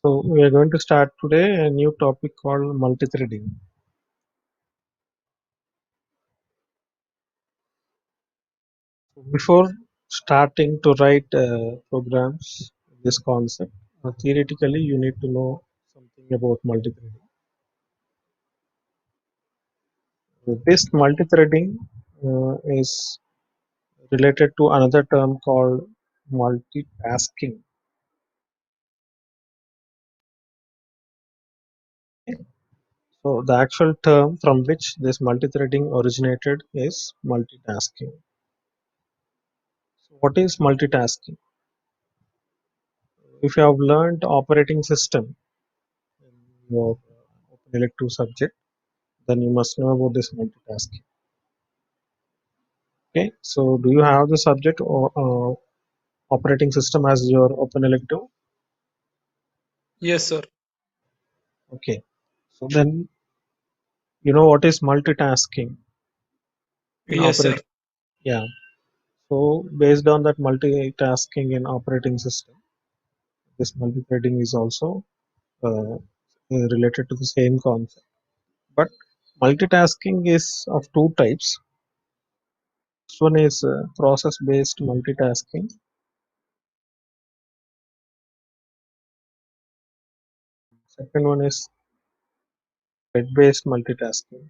So we are going to start today a new topic called multithreading. Before starting to write programs, this concept, theoretically you need to know something about multithreading. This multithreading is related to another term called multitasking. So the actual term from which this multithreading originated is multitasking. So what is multitasking? If you have learned operating system in your open elective subject, then you must know about this multitasking. Okay, so do you have the subject or operating system as your open elective? Yes, sir. Okay, so then you know what is multitasking in Yes, sir. operating. Yeah, so based on that multitasking in operating system, this multithreading is also related to the same concept. But multitasking is of two types. First one is process-based multitasking. Second one is thread-based multitasking.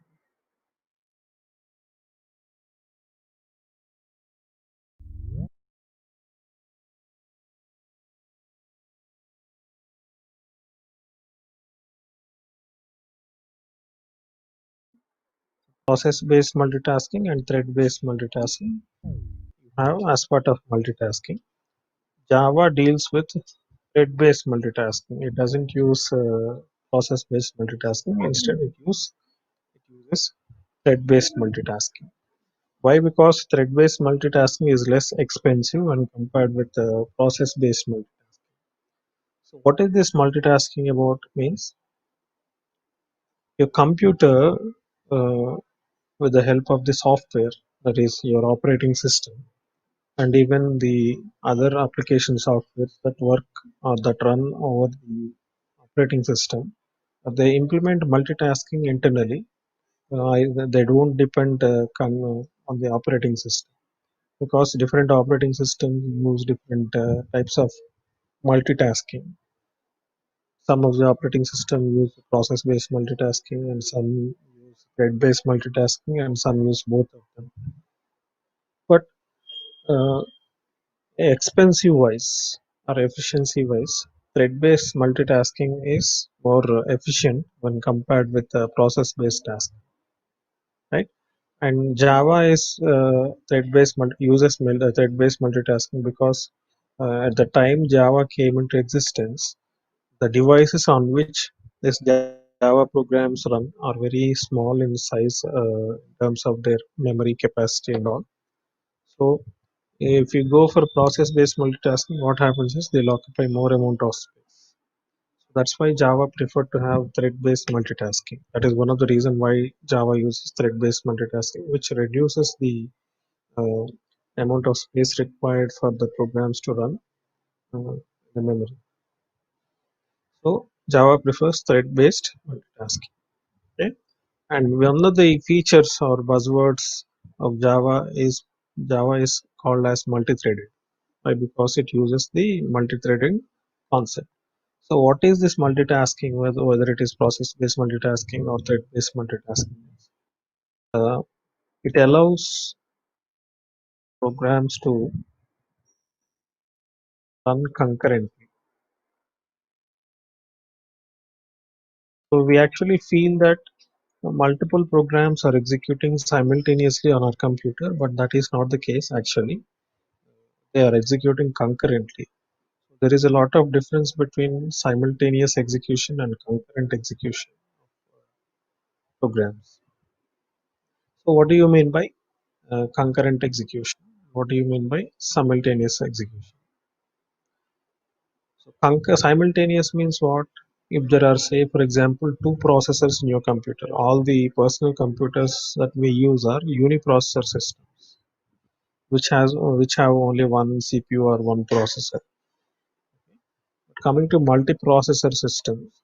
Process-based multitasking and thread-based multitasking have as part of multitasking. Java deals with thread-based multitasking. It doesn't use process-based multitasking. Instead, it uses thread-based multitasking. Why? Because thread-based multitasking is less expensive when compared with process-based multitasking. So, what is this multitasking about? Means your computer, uh, with the help of the software, that is your operating system, and even the other application software that work or that run over the operating system, they implement multitasking internally. They don't depend on the operating system because different operating systems use different types of multitasking. Some of the operating system use process-based multitasking, and some use thread-based multitasking, and some use both of them. But uh, expensive-wise or efficiency-wise, thread-based multitasking is more efficient when compared with process-based tasking, right? And Java is thread-based multitasking because at the time Java came into existence, the devices on which this Java programs run are very small in size in terms of their memory capacity and all. So if you go for process-based multitasking, what happens is they'll occupy more amount of space. So that's why Java preferred to have thread-based multitasking. That is one of the reason why Java uses thread-based multitasking, which reduces the uh, amount of space required for the programs to run in the memory. So Java prefers thread-based multitasking. Okay? And one of the features or buzzwords of Java is called as multi-threaded. Why? Because it uses the multi-threading concept. So what is this multitasking, whether it is process-based multitasking or thread-based multitasking? Uh, it allows programs to run concurrently. So we actually feel that multiple programs are executing simultaneously on our computer, but that is not the case actually. They are executing concurrently. There is a lot of difference between simultaneous execution and concurrent execution programs. So what do you mean by concurrent execution? What do you mean by simultaneous execution? So simultaneous means what? If there are, say, for example, two processors in your computer, all the personal computers that we use are uniprocessor systems, which have only one CPU or one processor. coming to multiprocessor systems,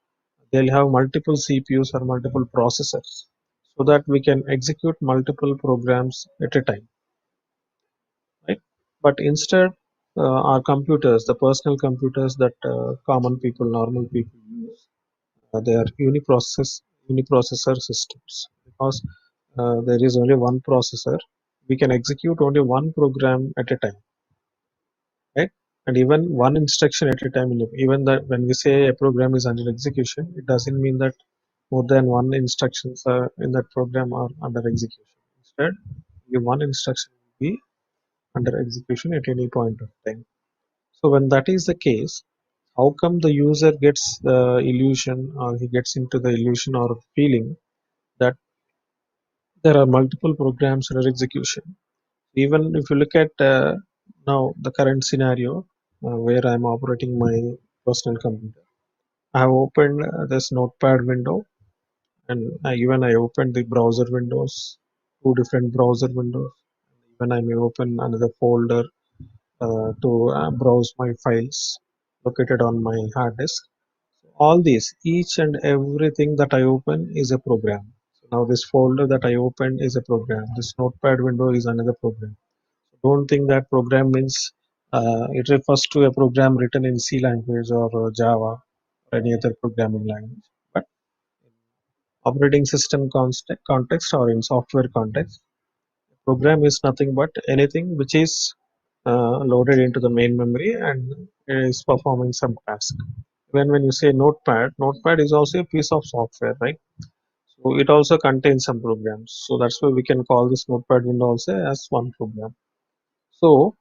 they'll have multiple CPUs or multiple processors so that we can execute multiple programs at a time, right? But instead, our computers, the personal computers that common people, normal people use, they are uniprocessor systems because there is only one processor. We can execute only one program at a time, right? And even one instruction at a time. Even that when we say a program is under execution, it doesn't mean that more than one instructions in that program are under execution. Instead, only one instruction will be under execution at any point of time. So when that is the case, how come the user gets the illusion or he gets into the illusion or feeling that there are multiple programs under execution? Even if you look at now the current scenario where I'm operating my personal computer, I have opened this notepad window, and even I opened the browser windows, two different browser windows. Even I may open another folder to browse my files located on my hard disk. All these, each and everything that I open is a program. So now this folder that I opened is a program. This notepad window is another program. Don't think that program means it refers to a program written in C language or Java or any other programming language. But operating system context or in software context, program is nothing but anything which is loaded into the main memory and is performing some task. When you say notepad is also a piece of software, right? So it also contains some programs. So that's why we can call this notepad window also as one program. So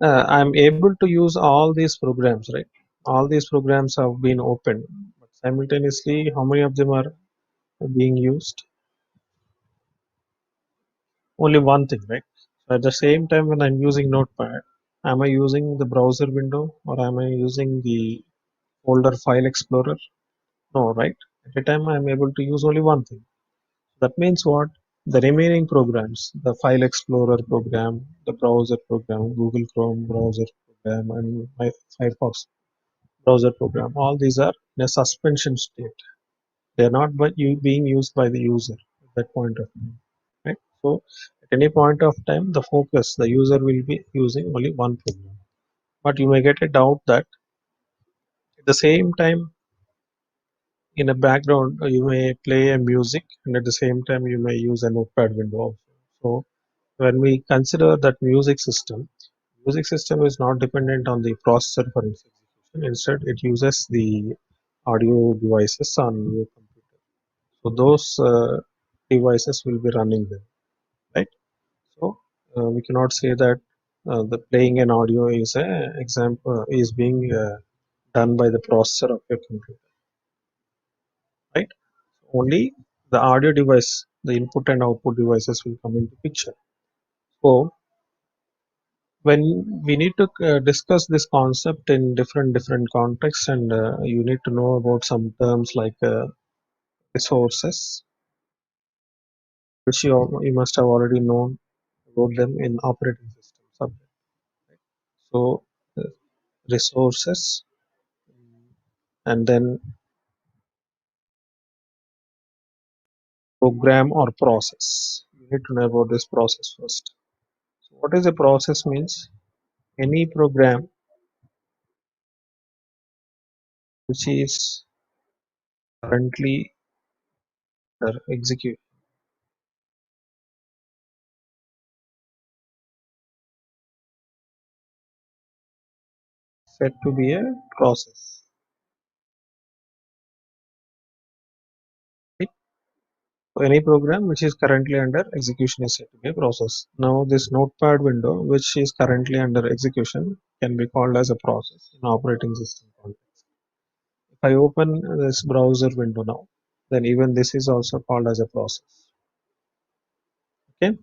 I'm able to use all these programs, right? All these programs have been opened, but simultaneously, how many of them are being used? Only one thing, right? So at the same time, when I'm using Notepad, am I using the browser window or am I using the folder file explorer? No, right? At a time, I'm able to use only one thing. That means what? The remaining programs, the file explorer program, the browser program, Google Chrome browser program, and my Firefox browser program, all these are in a suspension state. They are not being used by the user at that point of time, right? So at any point of time, the focus, the user will be using only one program. But you may get a doubt that at the same time, in a background, you may play a music, and at the same time, you may use a notepad window also. So when we consider that music system is not dependent on the processor for its execution. Instead, it uses the audio devices on your computer. So those devices will be running them, right? So we cannot say that the playing an audio is a example is being done by the processor of your computer, right? Only the audio device, the input and output devices will come into picture. So when we need to discuss this concept in different contexts, and you need to know about some terms like resources, which you must have already known about them in operating system subject. So uh, resources, and then program or process. You need to know about this process first. So what is a process means? Any program which is currently executed said to be a process. Right? So any program which is currently under execution is said to be a process. Now this notepad window which is currently under execution can be called as a process in operating system context. If I open this browser window now, then even this is also called as a process. Okay.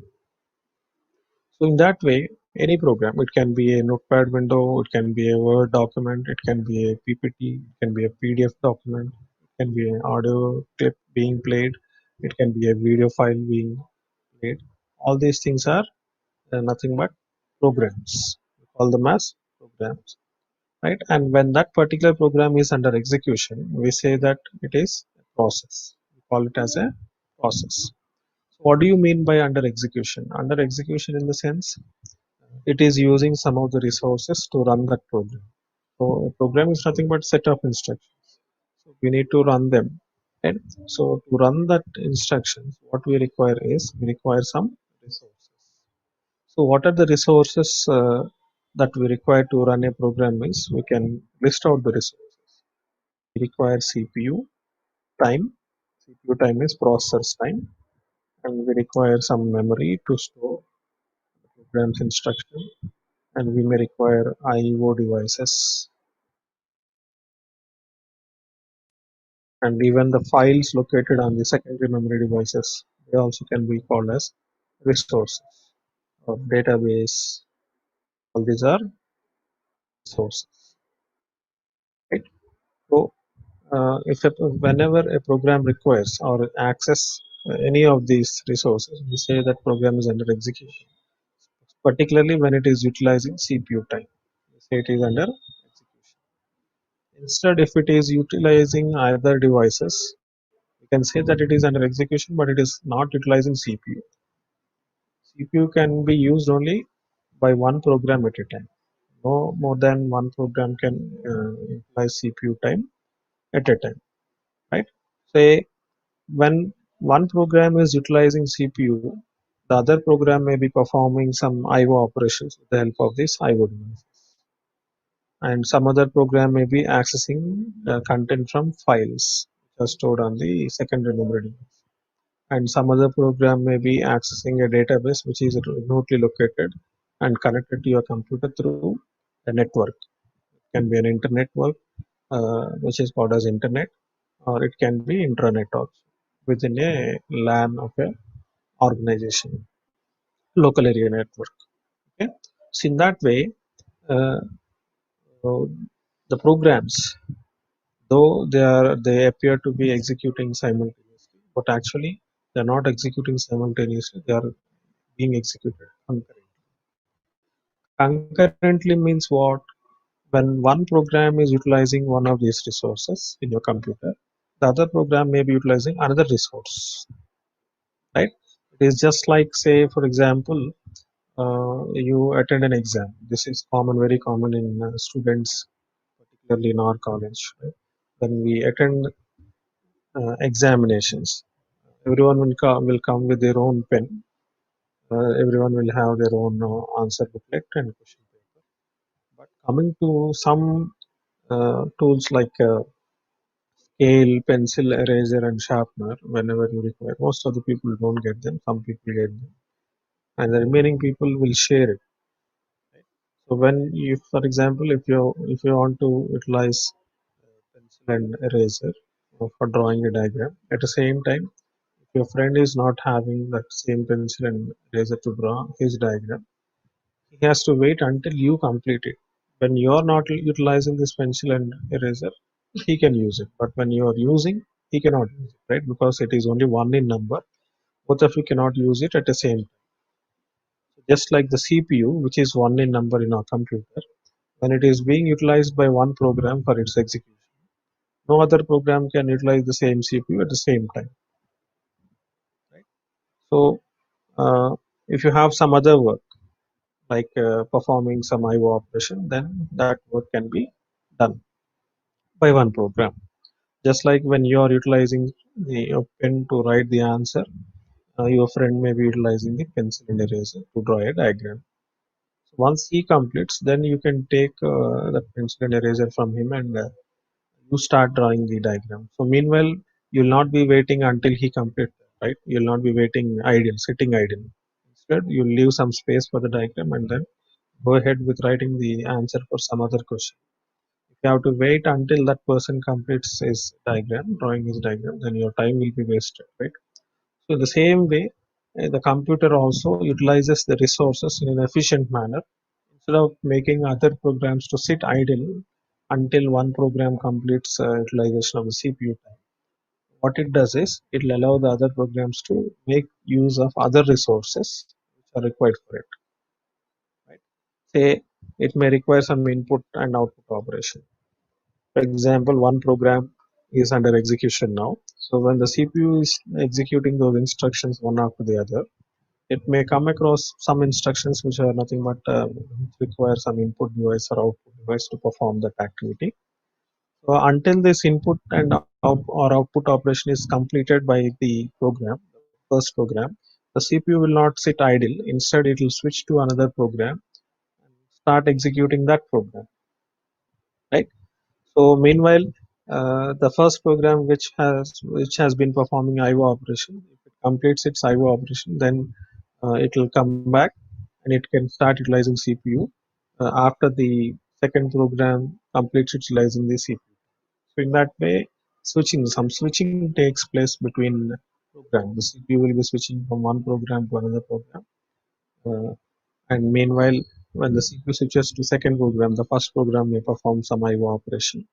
So in that way, any program, it can be a notepad window, it can be a Word document, it can be a PPT, it can be a PDF document, it can be an audio clip being played, it can be a video file being played. All these things are nothing but programs. We call them as programs. right? And when that particular program is under execution, we say that it is a process. We call it as a process. So what do you mean by under execution? Under execution in the sense it is using some of the resources to run that program. So a program is nothing but set of instructions. So we need to run them. And so to run that instructions, what we require is we require some resources. So what are the resources that we require to run a program is we can list out the resources. We require CPU time. CPU time is processor's time, and we require some memory to store the program's instruction, and we may require IO devices, and even the files located on the secondary memory devices. They also can be called as resources or database. All these are resources, right? So whenever a program requires or access any of these resources, we say that program is under execution, particularly when it is utilizing CPU time. We say it is under execution. Instead, if it is utilizing other devices, we can say that it is under execution, but it is not utilizing CPU. CPU can be used only by one program at a time. No more than one program can utilize CPU time at a time, right? Say when one program is utilizing CPU, the other program may be performing some IO operations with the help of this IO devices. And some other program may be accessing content from files which are stored on the secondary memory device. And some other program may be accessing a database which is remotely located and connected to your computer through a network. It can be an internet work, which is called as internet, or it can be intranet also within a LAN of a organization, local area network. Okay, so in that way, uh, uh, the programs, though they appear to be executing simultaneously, but actually they are not executing simultaneously. They are being executed concurrently. Concurrently means what? When one program is utilizing one of these resources in your computer, the other program may be utilizing another resource, right? It is just like, say, for example, you attend an exam. This is common, very common in students, particularly in our college. Right? When we attend examinations, everyone will come with their own pen. Everyone will have their own answer booklet and question paper. But coming to some tools like scale, pencil, eraser, and sharpener, whenever you require, most of the people don't get them. Some people get them, and the remaining people will share it. So when you, for example, if you want to utilize pencil and eraser for drawing a diagram, at the same time, if your friend is not having that same pencil and eraser to draw his diagram, he has to wait until you complete it. When you are not utilizing this pencil and eraser, he can use it. But when you are using, he cannot use it, right? Because it is only one in number. Both of you cannot use it at the same time. Just like the CPU, which is one in number in our computer, when it is being utilized by one program for its execution, no other program can utilize the same CPU at the same time. Right? So, uh, if you have some other work like performing some IO operation, then that work can be done by one program. Just like when you are utilizing the pen to write the answer, your friend may be utilizing the pencil and eraser to draw a diagram. So once he completes, then you can take the pencil and eraser from him and you start drawing the diagram. So meanwhile, you'll not be waiting until he completes, right? You'll not be waiting idle, sitting idle. Instead, you'll leave some space for the diagram and then go ahead with writing the answer for some other question. If you have to wait until that person completes his diagram, drawing his diagram, then your time will be wasted, right? So the same way, the computer also utilizes the resources in an efficient manner instead of making other programs to sit idle until one program completes utilization of the CPU time. What it does is it will allow the other programs to make use of other resources which are required for it. Right? Say it may require some input and output operation. For example, one program is under execution now. So when the CPU is executing those instructions one after the other, it may come across some instructions which are nothing but require some input device or output device to perform that activity. So until this input and or output operation is completed by the program, the first program, the CPU will not sit idle. Instead, it will switch to another program and start executing that program, right? So meanwhile, the first program which has been performing IO operation, if it completes its IO operation, then it will come back and it can start utilizing CPU after the second program completes utilizing the CPU. So in that way, some switching takes place between programs. The CPU will be switching from one program to another program, uh, and meanwhile, when the CPU switches to second program, the first program may perform some IO operation,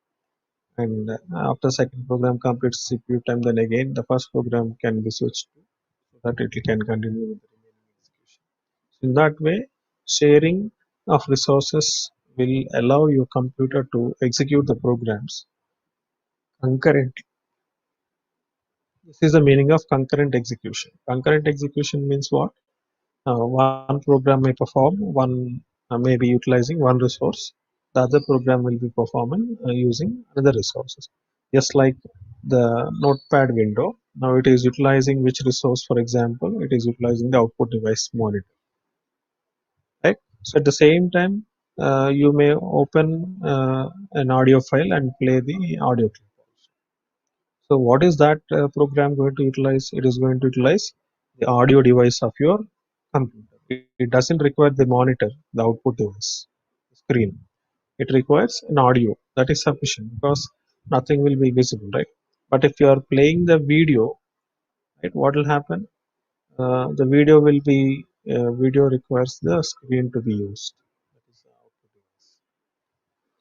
and after second program completes CPU time, then again the first program can be switched to so that it can continue with the remaining execution. So in that way, sharing of resources will allow your computer to execute the programs concurrently. This is the meaning of concurrent execution. Concurrent execution means what? One program may perform, one may be utilizing one resource, the other program will be performing using other resources. Just like the notepad window, now it is utilizing which resource? For example, it is utilizing the output device monitor, right? So at the same time, you may open an audio file and play the audio clip. So what is that program going to utilize? It is going to utilize the audio device of your computer. It doesn't require the monitor, the output device, the screen. It requires an audio that is sufficient because nothing will be visible, right? But if you are playing the video, right, what will happen? The video requires the screen to be used. That is the output device.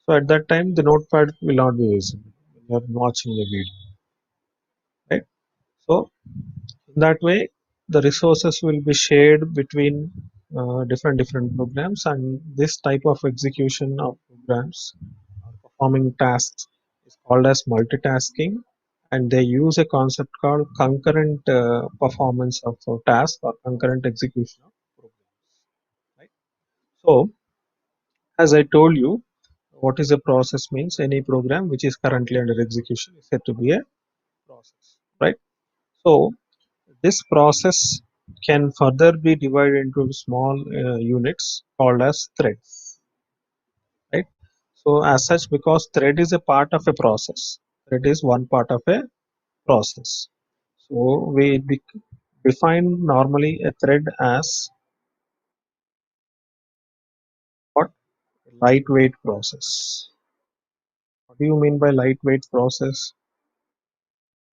So at that time, the notepad will not be visible when you are watching the video, right? So in that way, the resources will be shared between different programs, and this type of execution of programs performing tasks is called as multitasking, and they use a concept called concurrent performance of a task or concurrent execution of programs. Right? So, as I told you, what is a process means any program which is currently under execution is said to be a process, right? So, this process can further be divided into small units called as threads, right? So as such, because thread is a part of a process, thread is one part of a process. So we define normally a thread as what? Lightweight process. What do you mean by lightweight process?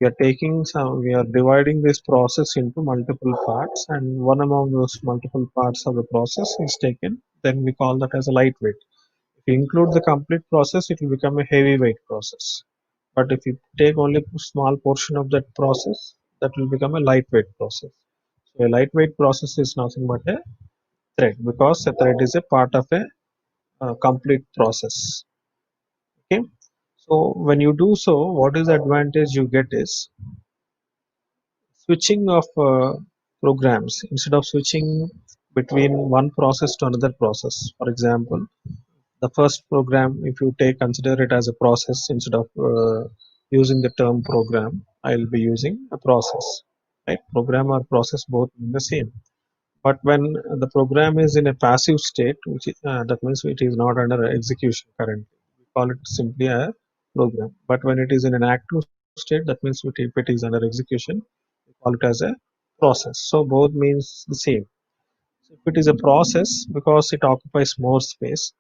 We are dividing this process into multiple parts, and one among those multiple parts of the process is taken, then we call that as a lightweight. If you include the complete process, it will become a heavyweight process. But if you take only a small portion of that process, that will become a lightweight process. So a lightweight process is nothing but a thread because a thread is a part of a complete process. Okay. So when you do so, what is the advantage you get is switching of programs instead of switching between one process to another process. For example, the first program, if you take consider it as a process instead of using the term program, I'll be using a process, right? Program or process both mean the same, but when the program is in a passive state, that means it is not under execution currently, we call it simply a program. But when it is in an active state, that means if it is under execution, we call it as a process. So both means the same. So if it is a process, because it occupies more space,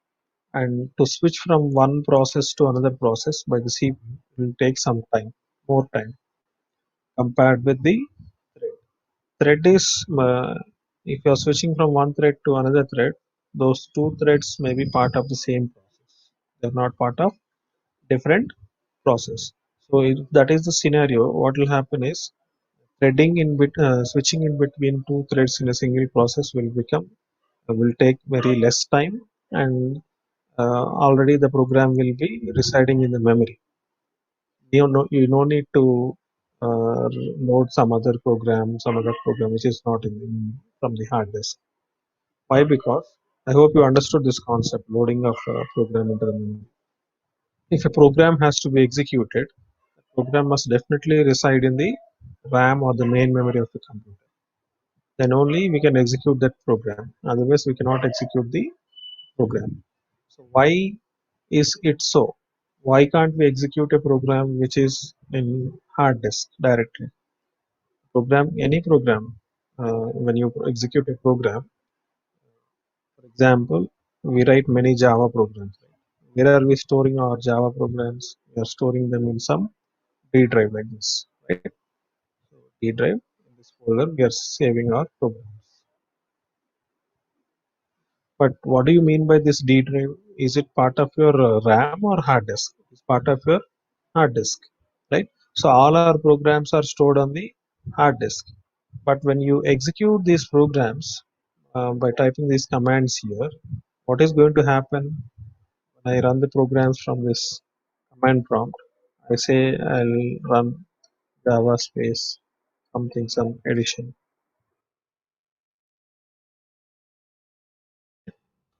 and to switch from one process to another process by the CPU will take some time, more time compared with the thread. Thread is if you are switching from one thread to another thread, those two threads may be part of the same process. They are not part of different process. So if that is the scenario, what will happen is switching in between two threads in a single process will take very less time, and already the program will be residing in the memory. You no need to load some other program which is not from the hard disk. Why? Because I hope you understood this concept, loading of program into the memory. If a program has to be executed, the program must definitely reside in the RAM or the main memory of the computer. Then only we can execute that program. Otherwise, we cannot execute the program. So why is it so? Why can't we execute a program which is in hard disk directly? Any program, when you execute a program, for example, we write many Java programs. Where are we storing our Java programs? We are storing them in some D drive like this, right? So D drive, in this folder, we are saving our programs. But what do you mean by this D drive? Is it part of your RAM or hard disk? It's part of your hard disk, right? So all our programs are stored on the hard disk. But when you execute these programs by typing these commands here, what is going to happen when I run the programs from this command prompt? I say I'll run Java space something, some addition.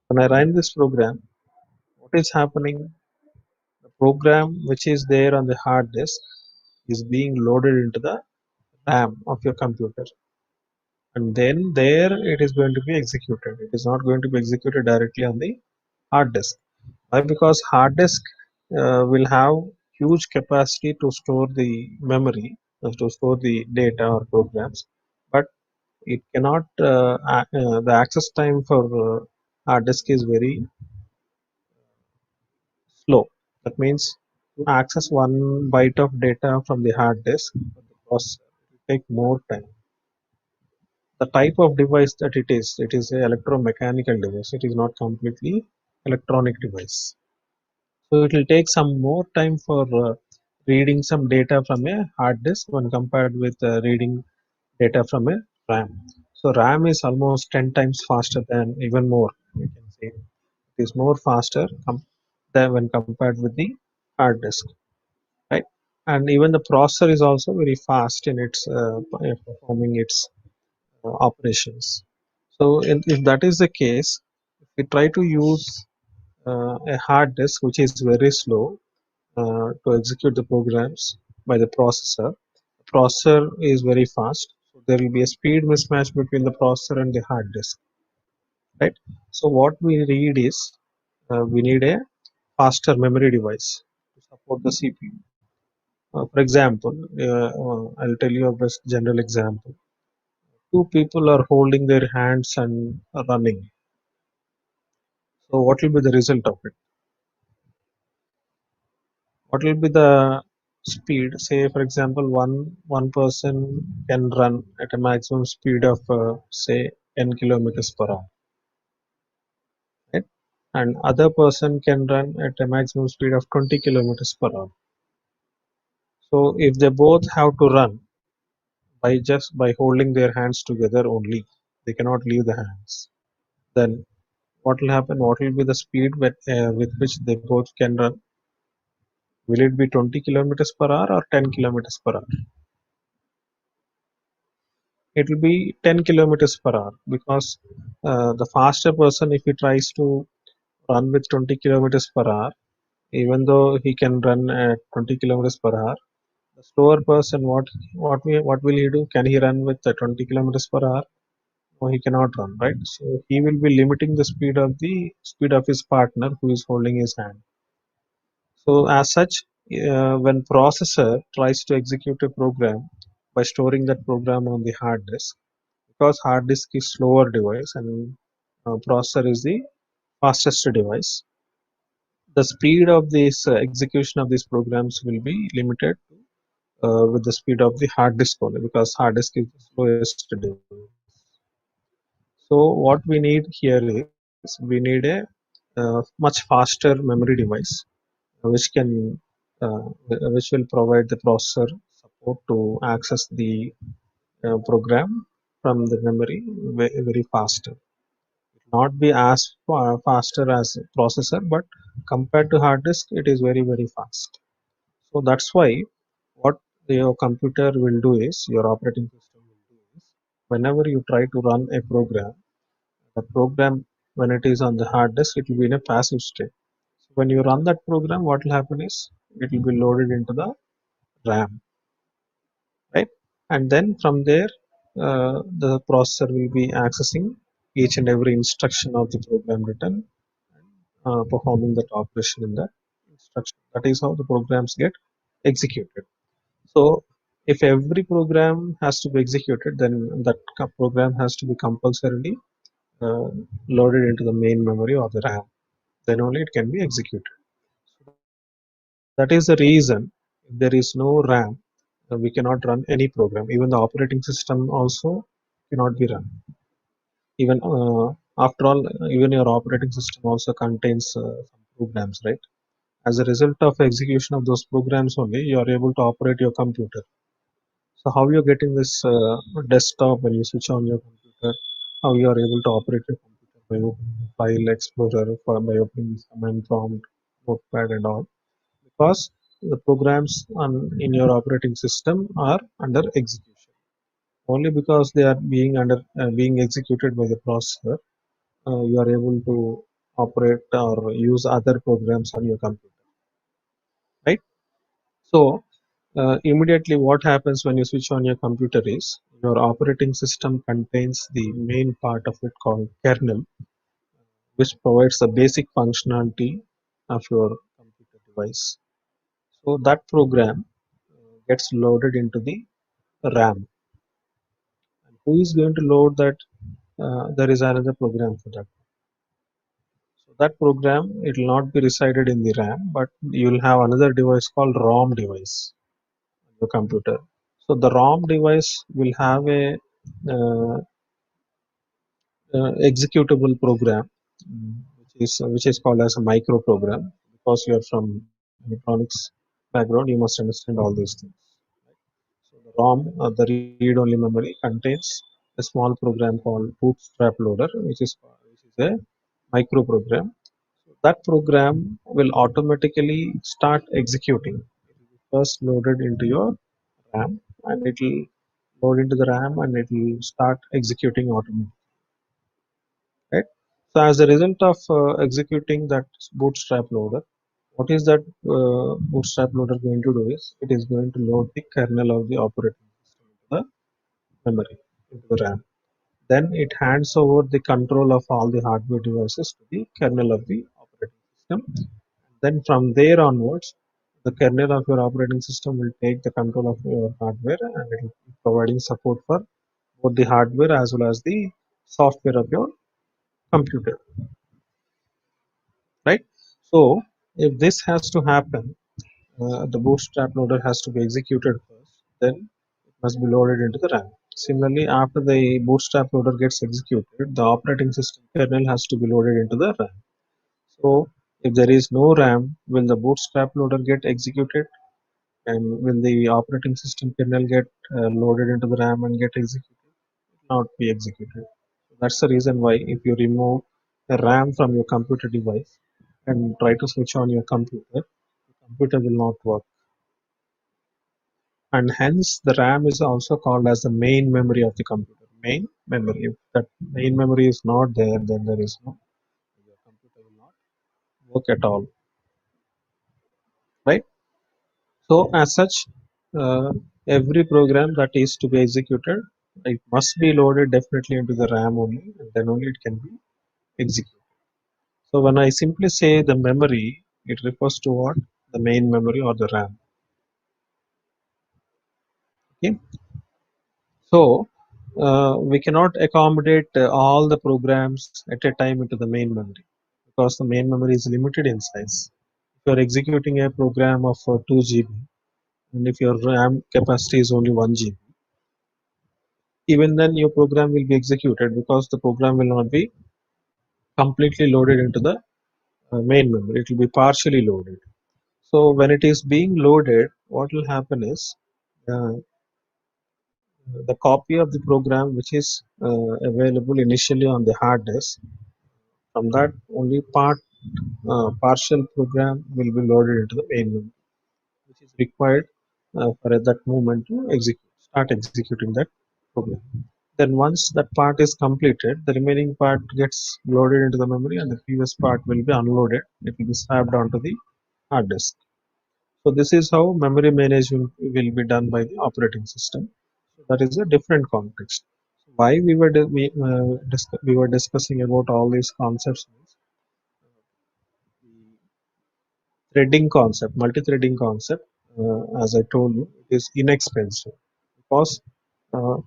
When I run this program, what is happening? The program which is there on the hard disk is being loaded into the RAM of your computer, and then there it is going to be executed. It is not going to be executed directly on the hard disk. Why? Because hard disk will have huge capacity to store the memory, to store the data or programs, but it cannot. The access time for hard disk is very slow. That means to access one byte of data from the hard disk, the processor will take more time. The type of device that it is an electromechanical device. It is not completely electronic device. So it will take some more time for reading some data from a hard disk when compared with reading data from a RAM. So RAM is almost 10 times faster than, even more, you can say. It is more faster than when compared with the hard disk, right? And even the processor is also very fast in its performing its operations. So if that is the case, if we try to use a hard disk which is very slow to execute the programs by the processor. The processor is very fast, so there will be a speed mismatch between the processor and the hard disk, right? So what we need is we need a faster memory device to support the CPU. For example, I'll tell you a best general example. Two people are holding their hands and running. So what will be the result of it? What will be the speed? Say, for example, one person can run at a maximum speed of say 10 kilometers per hour, right? And other person can run at a maximum speed of 20 kilometers per hour. So if they both have to run by just by holding their hands together only, they cannot leave the hands. Then what will happen? What will be the speed with which they both can run? Will it be 20 kilometers per hour or 10 kilometers per hour? It will be 10 kilometers per hour, because the faster person, if he tries to run with 20 kilometers per hour, even though he can run at 20 kilometers per hour, the slower person, what will he do? Can he run with 20 kilometers per hour? No, he cannot run, right? So he will be limiting the speed of his partner who is holding his hand. So as such, when processor tries to execute a program by storing that program on the hard disk, because hard disk is slower device and processor is the fastest device, the speed of this execution of these programs will be limited with the speed of the hard disk only, because hard disk is the slowest device. So what we need here is we need a much faster memory device which can which will provide the processor support to access the program from the memory very faster. not be as faster as a processor, but compared to hard disk, it is very, very fast. So that's why what your computer will do is, your operating system will do is, whenever you try to run a program, the program, when it is on the hard disk, it will be in a passive state. So when you run that program, what will happen is it will be loaded into the RAM, right? And then from there, the processor will be accessing each and every instruction of the program written, performing that operation in the instruction. That is how the programs get executed. So if every program has to be executed, then that program has to be compulsorily uh, loaded into the main memory or the RAM. Then only it can be executed. That is the reason, if there is no RAM, we cannot run any program. Even the operating system also cannot be run. Even after all, even your operating system also contains some programs, right? As a result of execution of those programs only, you are able to operate your computer. So how you are getting this desktop when you switch on your computer? How you are able to operate your computer by opening the file explorer, by opening this command prompt, notepad, and all? Because the programs in your operating system are under execution. Only because they are being executed by the processor, you are able to operate or use other programs on your computer, right? So immediately what happens when you switch on your computer is, your operating system contains the main part of it called kernel, which provides the basic functionality of your computer device. So that program gets loaded into the RAM. And who is going to load that? There is another program for that. So that program, it will not be resided in the RAM, but you will have another device called ROM device on your computer. So the ROM device will have a uh, executable program, which is called as a micro program. Because you are from electronics background, you must understand all these things. So the ROM, the read-only memory, contains a small program called Bootstrap Loader, which is a micro program. So that program will automatically start executing. It will be first loaded into your RAM, and it will load into the RAM, and it will start executing automatically, right? So as a result of executing that bootstrap loader, what is that bootstrap loader going to do is, it is going to load the kernel of the operating system into the memory, into the RAM. Then it hands over the control of all the hardware devices to the kernel of the operating system. Then from there onwards, the kernel of your operating system will take the control of your hardware, and it will be providing support for both the hardware as well as the software of your computer, right? So if this has to happen, the bootstrap loader has to be executed first, then it must be loaded into the RAM. Similarly, after the bootstrap loader gets executed, the operating system kernel has to be loaded into the RAM. So if there is no RAM, will the bootstrap loader get executed? And will the operating system kernel get loaded into the RAM and get executed? It will not be executed. That's the reason why if you remove the RAM from your computer device and try to switch on your computer, the computer will not work. And hence the RAM is also called as the main memory of the computer. Main memory. If that main memory is not there, then there is no, your computer will not work at all, right? So as such, every program that is to be executed, it must be loaded definitely into the RAM only, and then only it can be executed. So when I simply say the memory, it refers to what? The main memory or the RAM. Okay. So we cannot accommodate all the programs at a time into the main memory, because the main memory is limited in size. If you are executing a program of 2 GB, and if your RAM capacity is only 1 GB, even then your program will be executed, because the program will not be completely loaded into the main memory. It will be partially loaded. So when it is being loaded, what will happen is, uh, the copy of the program which is available initially on the hard disk, From that, only partial program will be loaded into the main memory, which is required for at that moment to start executing that program. Then once that part is completed, the remaining part gets loaded into the memory and the previous part will be unloaded. It will be swapped onto the hard disk. So this is how memory management will be done by the operating system. So that is a different context. Why we were discussing about all these concepts means the threading concept, multi-threading concept. As I told you, it is inexpensive because uh,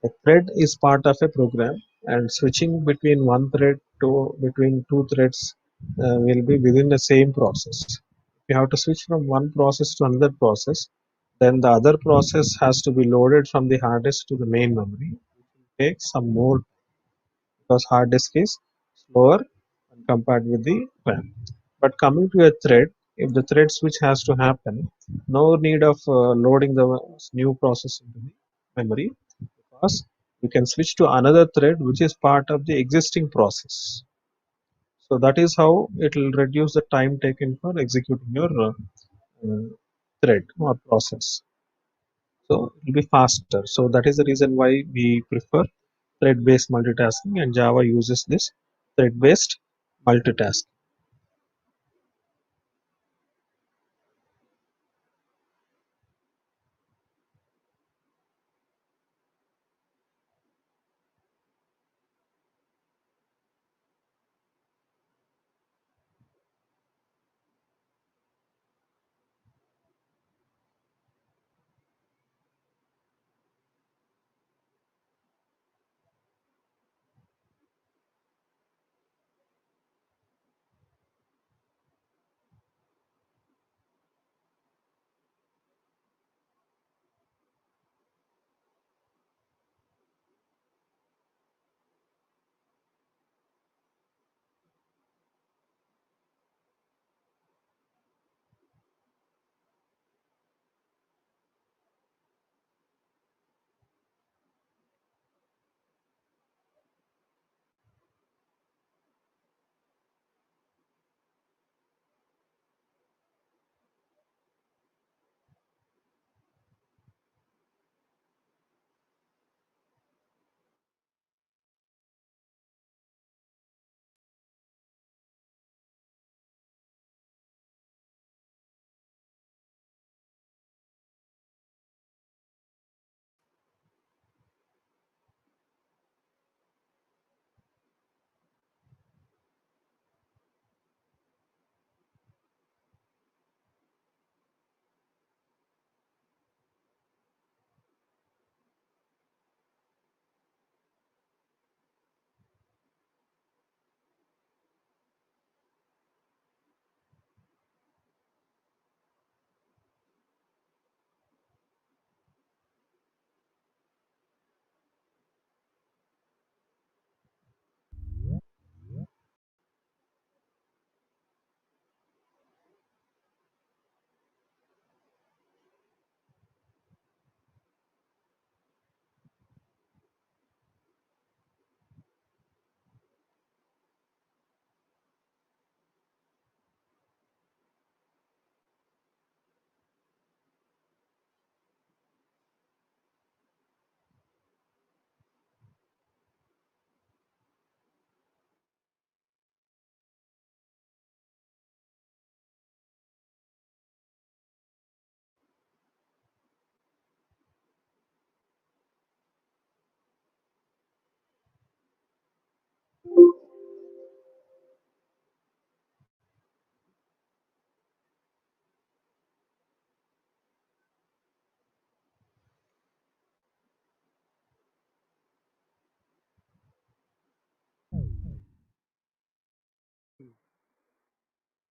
a thread is part of a program, and switching between one thread to between two threads will be within the same process. If you have to switch from one process to another process, then the other process has to be loaded from the hard disk to the main memory. It will take some more because hard disk is slower when compared with the RAM. But coming to a thread, if the thread switch has to happen, no need of loading the new process into the memory because you can switch to another thread which is part of the existing process. So that is how it will reduce the time taken for executing your uh, thread or process. So it will be faster. So that is the reason why we prefer thread-based multitasking, and Java uses this thread-based multitasking.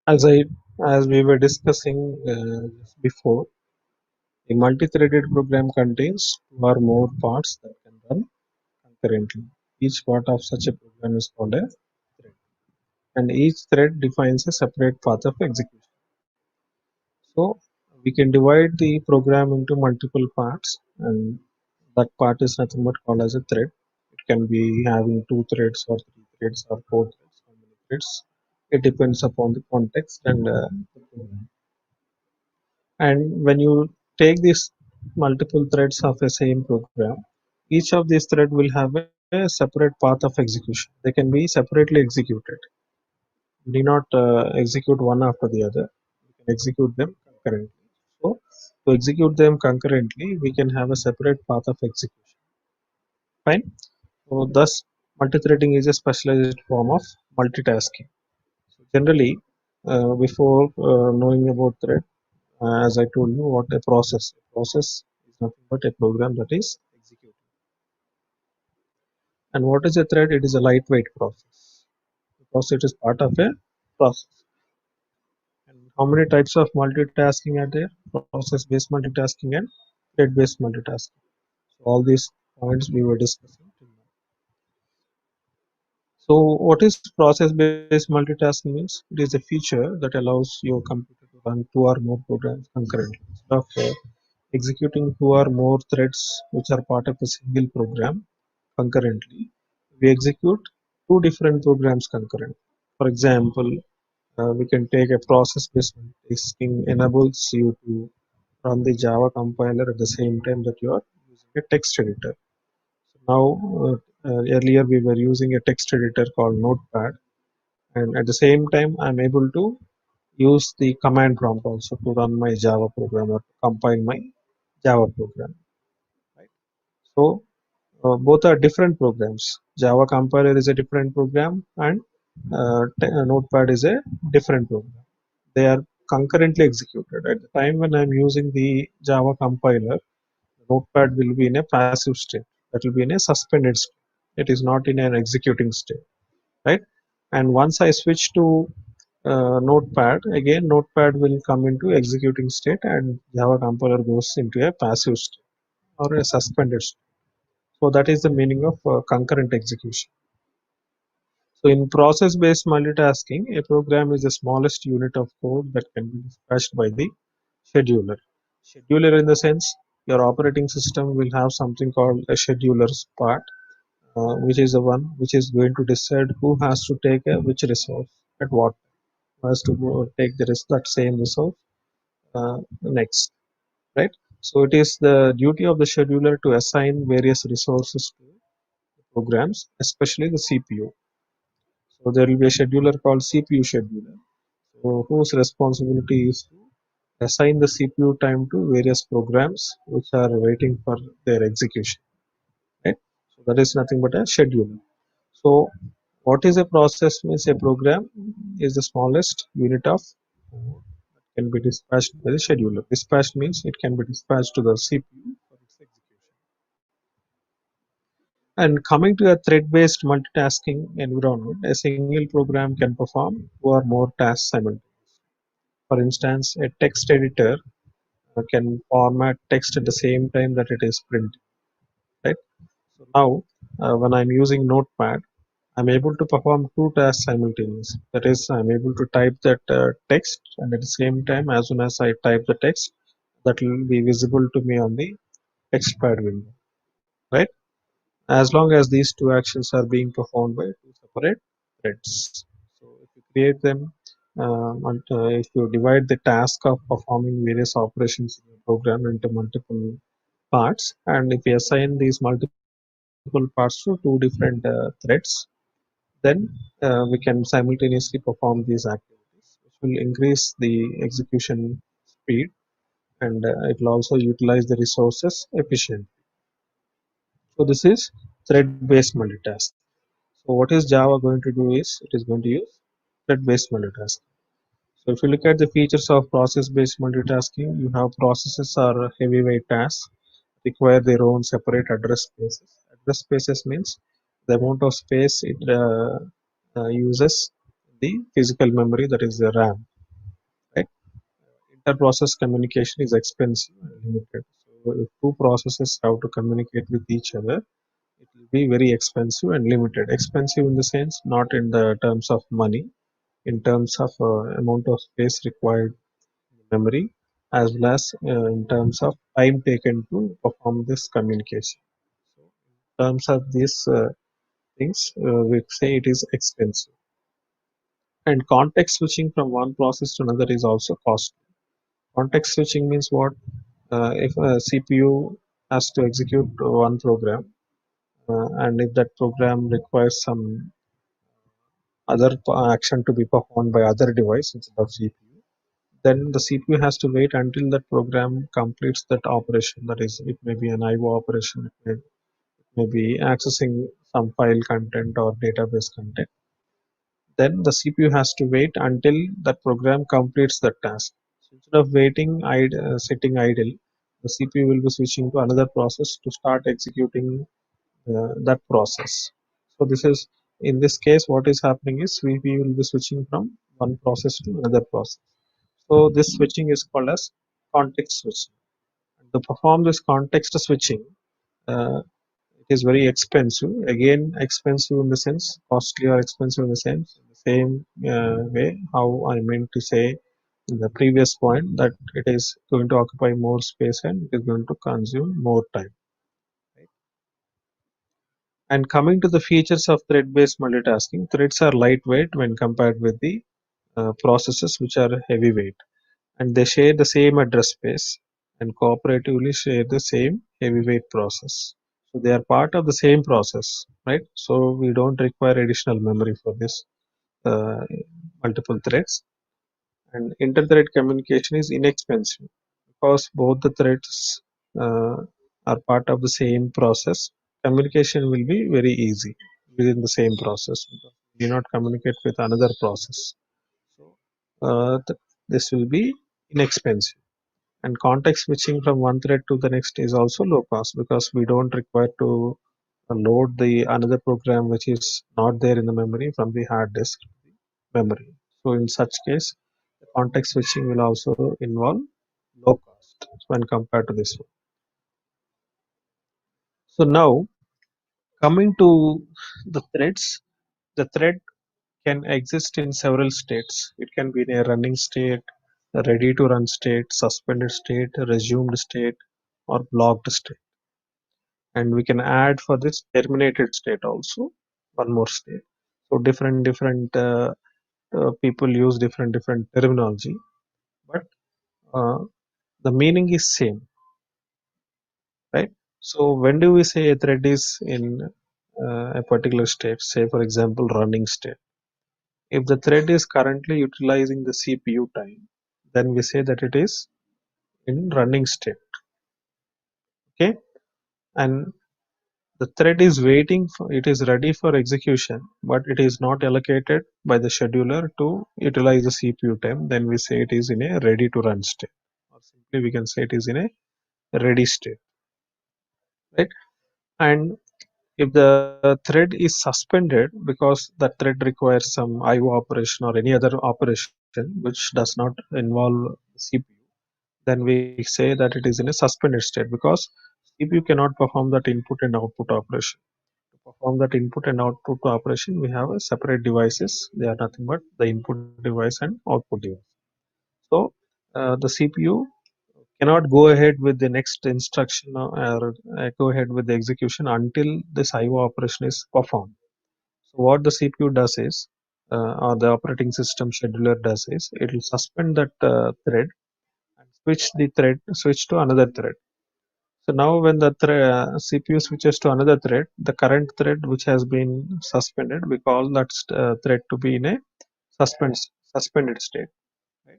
As I as we were discussing just before, a multi-threaded program contains two or more parts that can run concurrently. Each part of such a program is called a thread, and each thread defines a separate path of execution. So we can divide the program into multiple parts, and that part is nothing but called as a thread. It can be having two threads or three threads or four threads. it depends upon the context and the program. And when you take these multiple threads of a same program, each of these thread will have a separate path of execution. They can be separately executed. You need not execute one after the other. You can execute them concurrently. So to execute them concurrently, we can have a separate path of execution. Fine. So thus, multithreading is a specialized form of multitasking. So generally, before knowing about thread, as I told you, what a process. A process is nothing but a program that is executed. And what is a thread? It is a lightweight process because it is part of a process. And how many types of multitasking are there? Process-based multitasking and thread-based multitasking. So all these points we were discussing till now. So what is process-based multitasking means? It is a feature that allows your computer to run two or more programs concurrently. Instead of executing two or more threads which are part of a single program concurrently, we execute two different programs concurrently. For example, we can take a process-based multitasking enables you to run the Java compiler at the same time that you are using a text editor. So now, earlier we were using a text editor called Notepad, and at the same time, I'm able to use the command prompt also to run my Java program or compile my Java program. Right? So both are different programs. Java compiler is a different program, and Notepad is a different program. They are concurrently executed. At the time when I'm using the Java compiler, Notepad will be in a passive state. That will be in a suspended state. It is not in an executing state, right? And once I switch to Notepad, again Notepad will come into executing state, and Java compiler goes into a passive state or a suspended state. So that is the meaning of concurrent execution. So in process-based multitasking, a program is the smallest unit of code that can be dispatched by the scheduler. Scheduler in the sense your operating system will have something called a scheduler's part, which is the one which is going to decide who has to take which resource at what time, who has to go take that same resource next, right? So it is the duty of the scheduler to assign various resources to programs, especially the CPU. So there will be a scheduler called CPU scheduler, so whose responsibility is to assign the CPU time to various programs which are waiting for their execution. Right? So that is nothing but a scheduler. So what is a process? Means a program is the smallest unit of code that can be dispatched by the scheduler. Dispatched means it can be dispatched to the CPU for its execution. And coming to a thread-based multitasking environment, a single program can perform two or more tasks simultaneously. For instance, a text editor can format text at the same time that it is printed. Right? So now, when I'm using Notepad, I'm able to perform two tasks simultaneously. That is, I'm able to type that text, and at the same time, as soon as I type the text, that will be visible to me on the text pad window. Right? As long as these two actions are being performed by two separate threads. So if you create them, if you divide the task of performing various operations in your program into multiple parts, and if you assign these multiple parts to two different threads, then we can simultaneously perform these activities, which will increase the execution speed, and it will also utilize the resources efficiently. So this is thread-based multitasking. So what is Java going to do is it is going to use thread-based multitasking. So if you look at the features of process-based multitasking, you have processes are heavyweight tasks require their own separate address spaces. Address spaces means the amount of space it uses the physical memory, that is the RAM. Right? Inter-process communication is expensive and limited. So if two processes have to communicate with each other, it will be very expensive and limited. Expensive in the sense not in the terms of money, in terms of amount of space required in memory, as well as in terms of time taken to perform this communication. So in terms of these things, we say it is expensive. And context switching from one process to another is also costly. Context switching means what? If a CPU has to execute one program, and if that program requires some other action to be performed by other device instead of CPU, then the CPU has to wait until that program completes that operation. That is, it may be an IO operation, may be accessing some file content or database content. Then the CPU has to wait until that program completes the task. So instead of sitting idle, the CPU will be switching to another process to start executing that process. So this is, in this case, what is happening is we will be switching from one process to another process. So this switching is called as context switching. And to perform this context switching, uh, it is very expensive. Again, expensive in the sense, costly or expensive in the sense, in the same way how I meant to say in the previous point, that it is going to occupy more space and it is going to consume more time. Right? And coming to the features of thread-based multitasking, threads are lightweight when compared with the processes which are heavyweight, and they share the same address space and cooperatively share the same heavyweight process. So they are part of the same process, right? So we don't require additional memory for this uh, multiple threads. And inter-thread communication is inexpensive because both the threads uh, are part of the same process. Communication will be very easy within the same process. We do not communicate with another process. So this will be inexpensive. And context switching from one thread to the next is also low cost because we don't require to load the another program which is not there in the memory from the hard disk memory. So in such case, the context switching will also involve low cost when compared to this one. So now coming to the threads, the thread can exist in several states. It can be in a running state, a ready to run state, suspended state, a resumed state, or blocked state. And we can add for this terminated state also, one more state. So different people use different terminology, but uh, the meaning is same, right? So when do we say a thread is in a particular state, say for example running state? If the thread is currently utilizing the CPU time, then we say that it is in running state. Okay, and the thread is waiting for, it is ready for execution, but it is not allocated by the scheduler to utilize the CPU time. Then we say it is in a ready to run state, or simply we can say it is in a ready state, right? And if the thread is suspended because that thread requires some IO operation or any other operation which does not involve CPU, then we say that it is in a suspended state because CPU cannot perform that input and output operation. To perform that input and output operation, we have a separate devices. They are nothing but the input device and output device. So the CPU cannot go ahead with the next instruction or go ahead with the execution until this IO operation is performed. So what the CPU does is, or the operating system scheduler does is, it will suspend that thread and switch to another thread. So now when the CPU switches to another thread, the current thread which has been suspended, we call that thread to be in a suspend, suspended state. Right?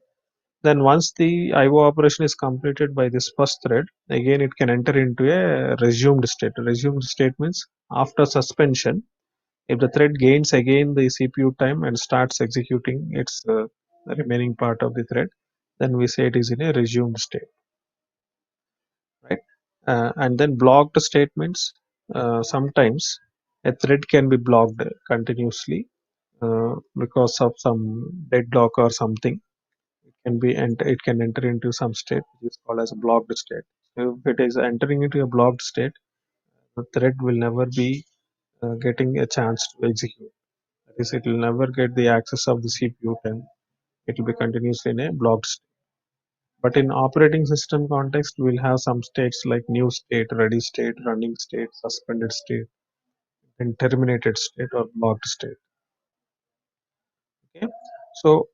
Then once the IO operation is completed by this first thread, again it can enter into a resumed state. Resumed state means after suspension, if the thread gains again the CPU time and starts executing its remaining part of the thread, then we say it is in a resumed state, right? And then blocked statements. Sometimes a thread can be blocked continuously because of some deadlock or something. It can enter into some state which is called as a blocked state. So if it is entering into a blocked state, the thread will never be getting a chance to execute. That is, it will never get the access of the CPU time. It will be continuously in a blocked state. But in operating system context, we'll have some states like new state, ready state, running state, suspended state, and terminated state or blocked state. Okay. So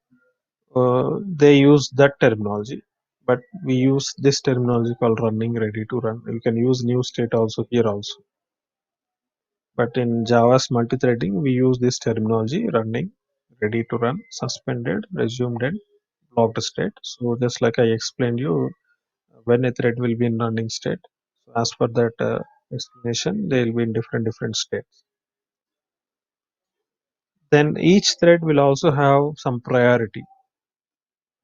they use that terminology, but we use this terminology called running, ready to run. You can use new state also here also. But in Java's multithreading, we use this terminology running, ready to run, suspended, resumed, and blocked state. So just like I explained you, when a thread will be in running state. So as per that explanation, they will be in different states. Then each thread will also have some priority.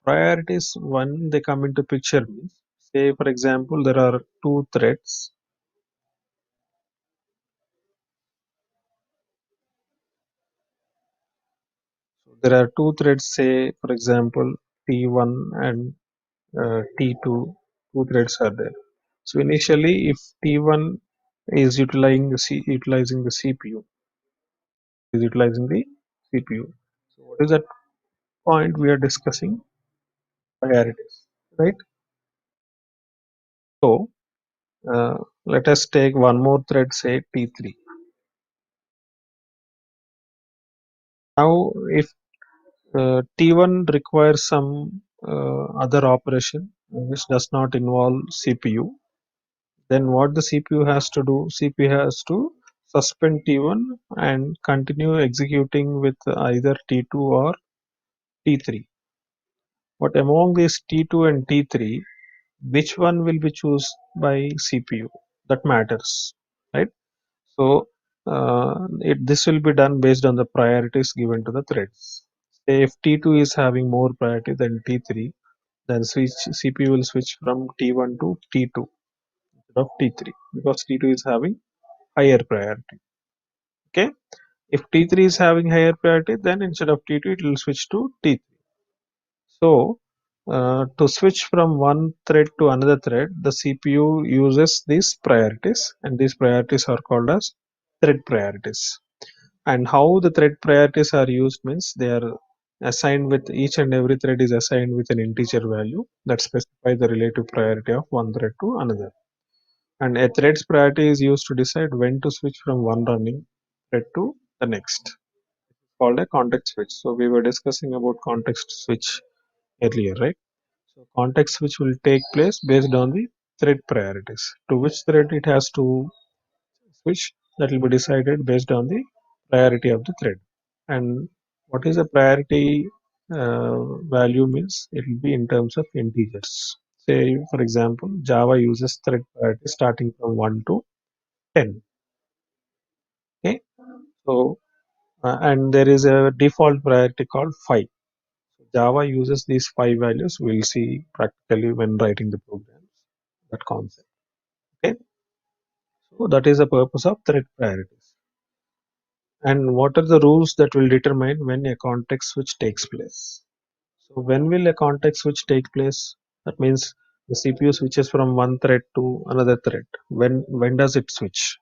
Priorities when they come into picture means, say for example, there are two threads. So there are two threads, say for example, T1 and T2. Two threads are there. So initially, if T1 is utilizing the CPU, is utilizing the CPU. So what is that point we are discussing? Priorities, right? So let us take one more thread, say T3. Now, if T1 requires some other operation which does not involve CPU, then what the CPU has to do? CPU has to suspend T1 and continue executing with either T2 or T3. But among these T2 and T3, which one will be chosen by CPU? That matters, right? So this will be done based on the priorities given to the threads. Say if T2 is having more priority than T3, then CPU will switch from T1 to T2 instead of T3 because T2 is having higher priority. Okay. If T3 is having higher priority, then instead of T2, it will switch to T3. So to switch from one thread to another thread, the CPU uses these priorities, and these priorities are called as thread priorities. And how the thread priorities are used means they are assigned with each and every thread is assigned with an integer value that specifies the relative priority of one thread to another. And a thread's priority is used to decide when to switch from one running thread to the next, called a context switch. So we were discussing about context switch earlier, right? So context switch will take place based on the thread priorities. To which thread it has to switch, that will be decided based on the priority of the thread. And what is a priority value means it will be in terms of integers. Say for example, Java uses thread priority starting from 1 to 10. Okay, so and there is a default priority called 5. Java uses these 5 values. We'll see practically when writing the programs that concept. Okay, so that is the purpose of thread priorities. And what are the rules that will determine when a context switch takes place? So when will a context switch take place? That means the CPU switches from one thread to another thread. When does it switch?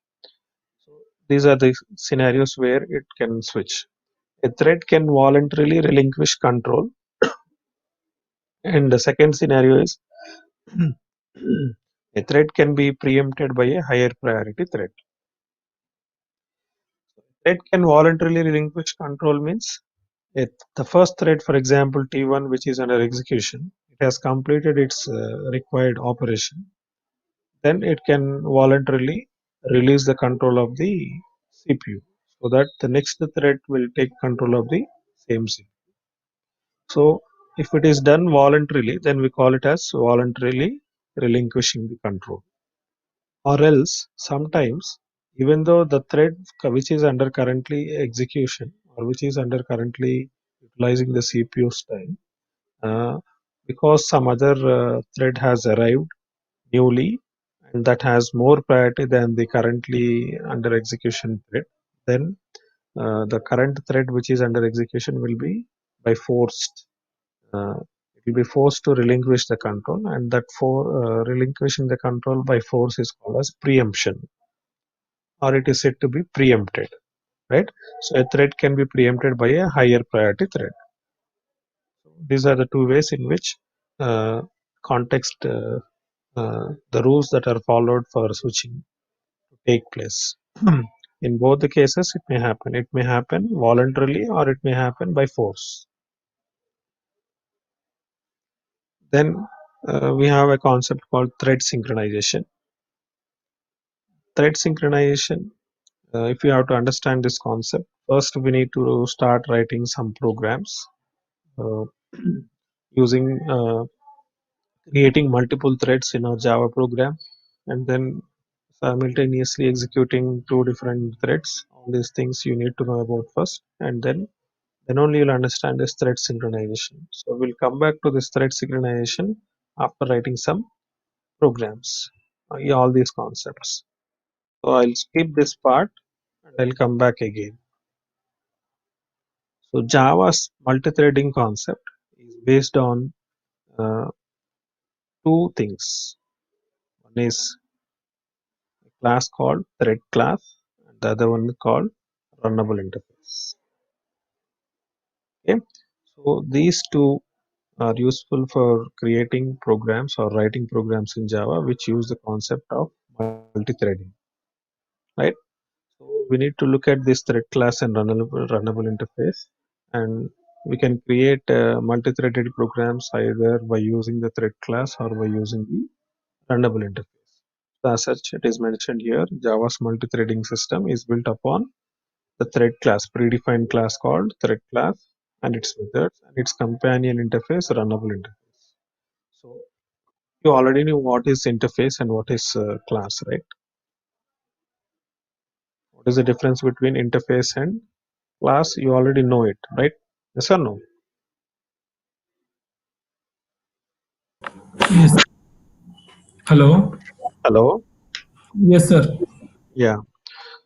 So these are the scenarios where it can switch. A thread can voluntarily relinquish control, and the second scenario is a thread can be preempted by a higher priority thread. Thread can voluntarily relinquish control means the first thread, for example, T1, which is under execution, it has completed its required operation. Then it can voluntarily release the control of the CPU so that the next thread will take control of the same CPU. So if it is done voluntarily, then we call it as voluntarily relinquishing the control. Or else sometimes, even though the thread which is under currently execution or which is under currently utilizing the CPU's time, uh, because some other thread has arrived newly and that has more priority than the currently under execution thread, then the current thread which is under execution will be by forced. It will be forced to relinquish the control, and that for relinquishing the control by force is called as preemption, or it is said to be preempted, right? So a thread can be preempted by a higher priority thread. These are the two ways in which context the rules that are followed for switching take place. In both the cases, it may happen. It may happen voluntarily or it may happen by force. Then we have a concept called thread synchronization. Thread synchronization, if you have to understand this concept, first we need to start writing some programs uh, using creating multiple threads in our Java program, and then simultaneously executing two different threads. All these things you need to know about first, and then only you'll understand this thread synchronization. So we'll come back to this thread synchronization after writing some programs. Yeah, all these concepts. So I'll skip this part and I'll come back again. So Java's multi-threading concept is based on uh, two things. One is a class called thread class, and the other one is called runnable interface. Okay, so these two are useful for creating programs or writing programs in Java, which use the concept of multi-threading. Right? So we need to look at this thread class and runnable interface, and we can create multi-threaded programs either by using the thread class or by using the runnable interface. So as such, it is mentioned here, Java's multi-threading system is built upon the thread class, predefined class called thread class, and its methods and its companion interface, runnable interface. So you already knew what is interface and what is class, right? What is the difference between interface and class? You already know it, right? Yes or no? Yes. Hello. Hello? Yes, sir. Yeah.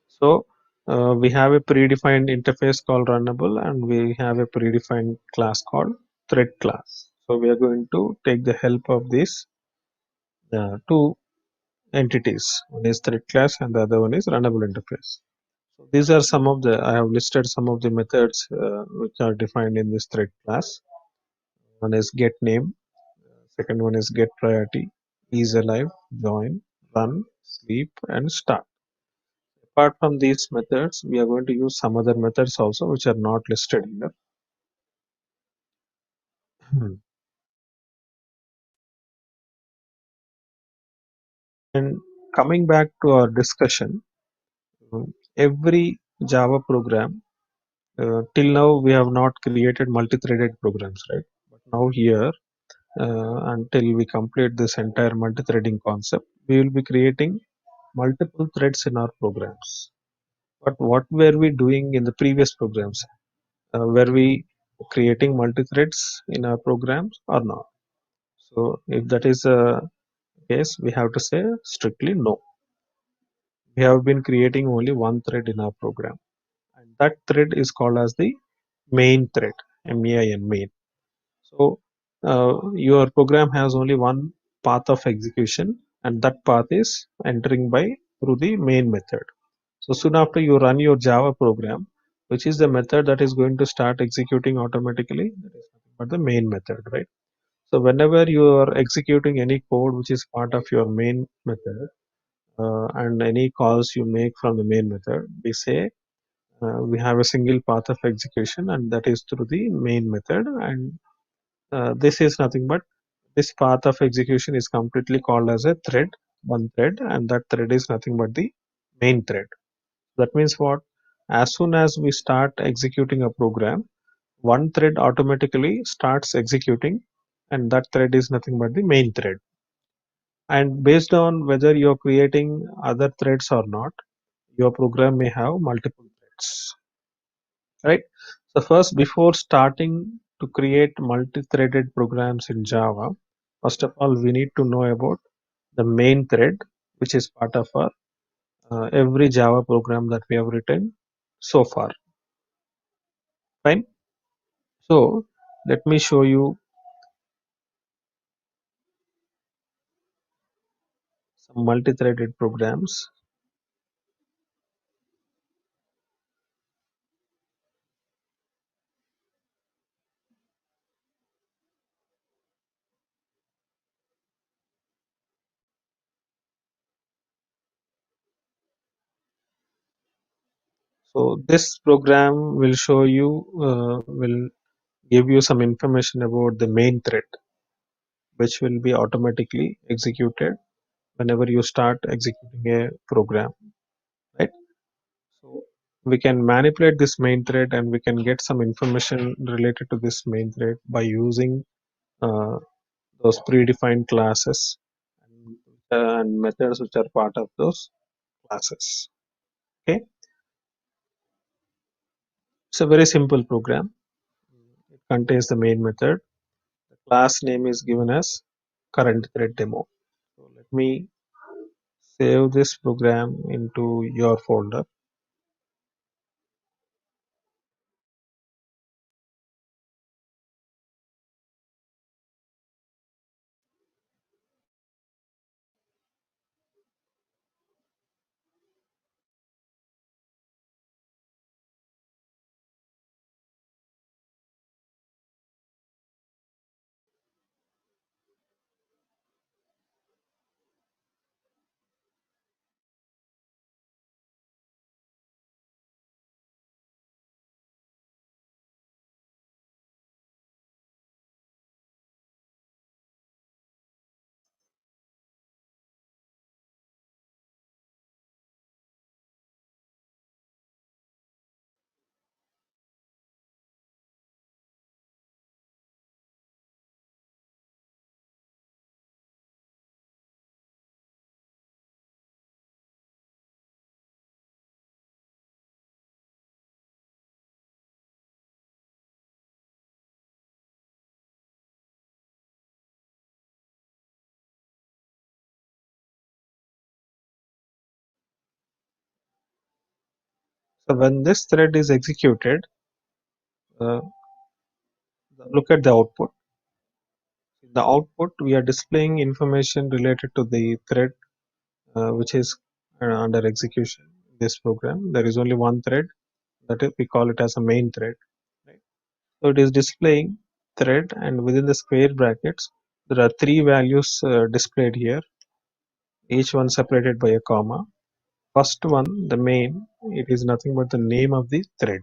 So we have a predefined interface called runnable, and we have a predefined class called thread class. So we are going to take the help of these two entities. One is thread class and the other one is runnable interface. So these are some of the, I have listed some of the methods which are defined in this thread class. One is get name, second one is get priority, is alive, join, run, sleep, and start. Apart from these methods, we are going to use some other methods also which are not listed here. And coming back to our discussion, every Java program, till now we have not created multi-threaded programs, right? But now here, until we complete this entire multi-threading concept, we will be creating multiple threads in our programs. But what were we doing in the previous programs? Were we creating multi-threads in our programs or not? So if that is the case, we have to say strictly no. We have been creating only one thread in our program, and that thread is called as the main thread, main main. So your program has only one path of execution, and that path is entering by through the main method. So soon after you run your Java program, which is the method that is going to start executing automatically, that is nothing but the main method, right? So whenever you are executing any code which is part of your main method, and any calls you make from the main method, we say we have a single path of execution, and that is through the main method. And this is nothing but this path of execution is completely called as a thread, one thread, and that thread is nothing but the main thread. That means what? As soon as we start executing a program, one thread automatically starts executing, and that thread is nothing but the main thread. And based on whether you're creating other threads or not, your program may have multiple threads, right? So first, before starting to create multi-threaded programs in Java, first of all, we need to know about the main thread, which is part of our every Java program that we have written so far. Fine. So let me show you some multi-threaded programs. So this program will show you, will give you some information about the main thread. which will be automatically executed whenever you start executing a program, right? So we can manipulate this main thread and we can get some information related to this main thread by using uh, those predefined classes and methods which are part of those classes. Okay, it's a very simple program. It contains the main method. The class name is given as current thread demo. So let me save this program into your folder. So when this thread is executed, uh, look at the output. In the output, we are displaying information related to the thread which is under execution in this program. There is only one thread, that is, we call it as a main thread. Right? So it is displaying thread, and within the square brackets, there are three values displayed here, each one separated by a comma. First one, the main, it is nothing but the name of the thread.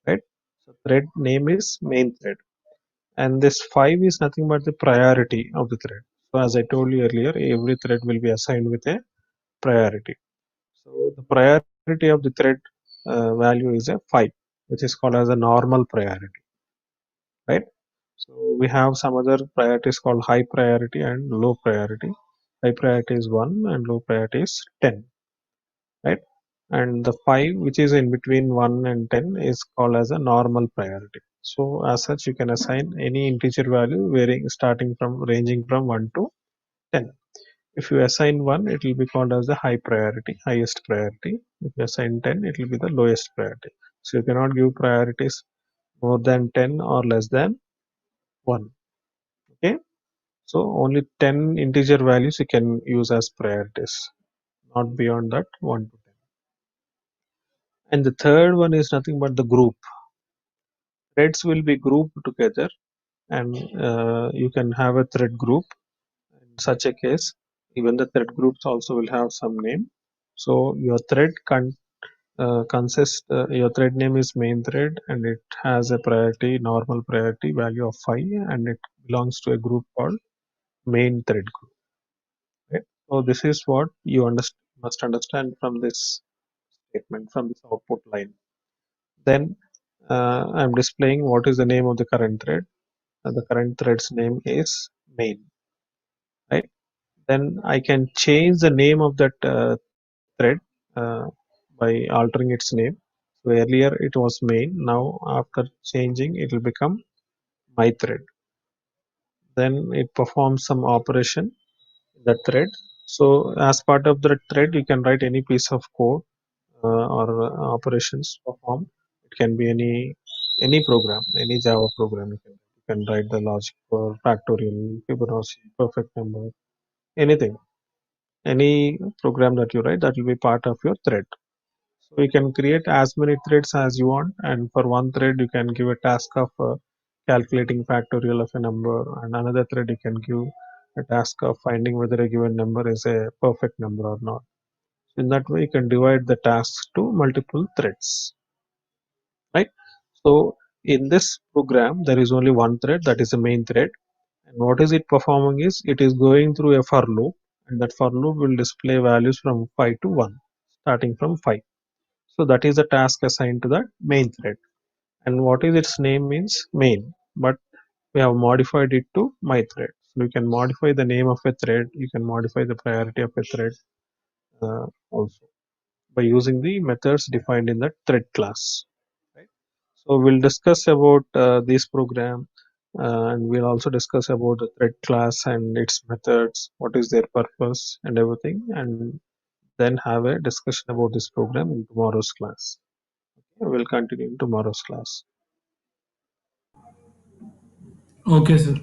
Right? So thread name is main thread, and this 5 is nothing but the priority of the thread. So as I told you earlier, every thread will be assigned with a priority. So the priority of the thread value is a 5, which is called as a normal priority, right? So we have some other priorities called high priority and low priority. High priority is 1 and low priority is 10, right? And the 5, which is in between 1 and 10, is called as a normal priority. So as such, you can assign any integer value varying starting from ranging from 1 to 10. If you assign 1, it will be called as the high priority, highest priority. If you assign 10, it will be the lowest priority. So you cannot give priorities more than 10 or less than 1. Okay. So only 10 integer values you can use as priorities, not beyond that 1 to 10. And the third one is nothing but the group. Threads will be grouped together, and you can have a thread group. In such a case, even the thread groups also will have some name. So your thread your thread name is main thread, and it has a priority, normal priority value of 5, and it belongs to a group called main thread group. Right? So this is what you must understand from this statement, from this output line. Then I'm displaying what is the name of the current thread, and the current thread's name is main. Right? Then I can change the name of that thread uh, by altering its name. So earlier it was main. Now after changing, it will become my thread. Then it performs some operation in that thread. So as part of that thread, you can write any piece of code or operations performed. It can be any program, any Java program. You can write the logic for factorial, Fibonacci, perfect number, anything. Any program that you write, that will be part of your thread. So you can create as many threads as you want, and for one thread you can give a task of calculating factorial of a number, and another thread you can give a task of finding whether a given number is a perfect number or not. In that way, you can divide the tasks to multiple threads, right? So in this program, there is only one thread, that is the main thread, And what is it performing is it is going through a for loop, and that for loop will display values from 5 to 1, starting from 5. So that is the task assigned to that main thread. And what is its name means main, but we have modified it to my thread. So you can modify the name of a thread, you can modify the priority of a thread also by using the methods defined in the thread class. Right? So we'll discuss about this program, and we'll also discuss about the thread class and its methods, what is their purpose and everything, and then have a discussion about this program in tomorrow's class. We'll continue in tomorrow's class. Okay, sir.